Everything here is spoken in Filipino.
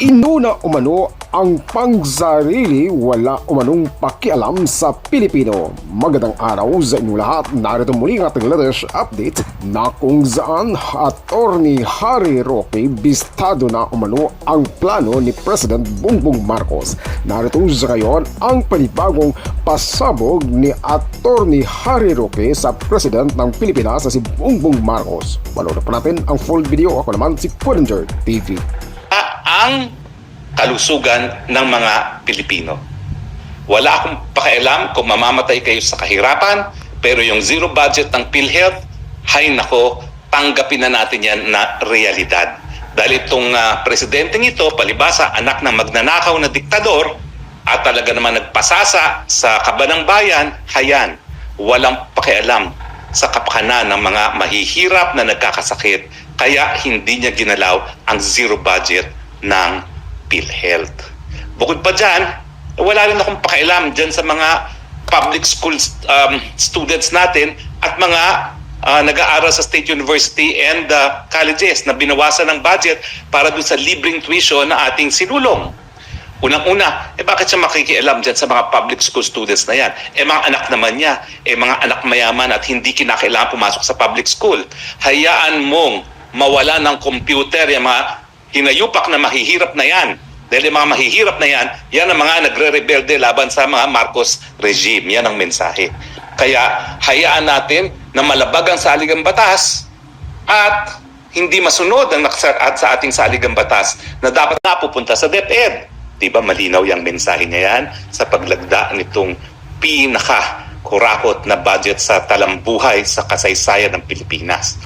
Inuna umano ang pangsarili, wala umanong pakialam sa Pilipino. Magandang araw sa inyo lahat. Narito muli ang ating latest update na kung saan Attorney Harry Roque bistado na umano ang plano ni President Bongbong Marcos. Narito sa ngayon ang panibagong pasabog ni Attorney Harry Roque sa President ng Pilipinas na si Bongbong Marcos. Manood pa natin ang full video. Ako naman si Quiringer TV. Ang kalusugan ng mga Pilipino. Wala akong pakialam kung mamamatay kayo sa kahirapan, pero yung zero budget ng PhilHealth, hay nako, tanggapin na natin yan na realidad. Dahil itong presidenteng ito, palibasa, anak ng magnanakaw na diktador, at talaga naman nagpasasa sa kaban ng bayan, hayan, walang pakialam sa kapakanan ng mga mahihirap na nagkakasakit, kaya hindi niya ginalaw ang zero budget ng PhilHealth. Bukod pa dyan, wala rin akong pakialam dyan sa mga public school students natin at mga nag-aaral sa state university and colleges na binawasan ng budget para doon sa libreng tuition na ating sinulong. Unang-una, bakit siya makikialam dyan sa mga public school students na yan? Mga anak naman niya, mga anak mayaman at hindi kinakailangan pumasok sa public school. Hayaan mong mawala ng computer yung mga hinayupak na mahihirap na yan. Dahil yung mga mahihirap na yan, yan ang mga nagre-rebelde laban sa mga Marcos regime. Yan ang mensahe. Kaya hayaan natin na malabag ang saligang batas at hindi masunod ang naksaad sa ating saligang batas na dapat napupunta sa DepEd. Diba malinaw yung mensahe niya yan sa paglagda nitong pinaka-kurakot na budget sa talambuhay sa kasaysayan ng Pilipinas.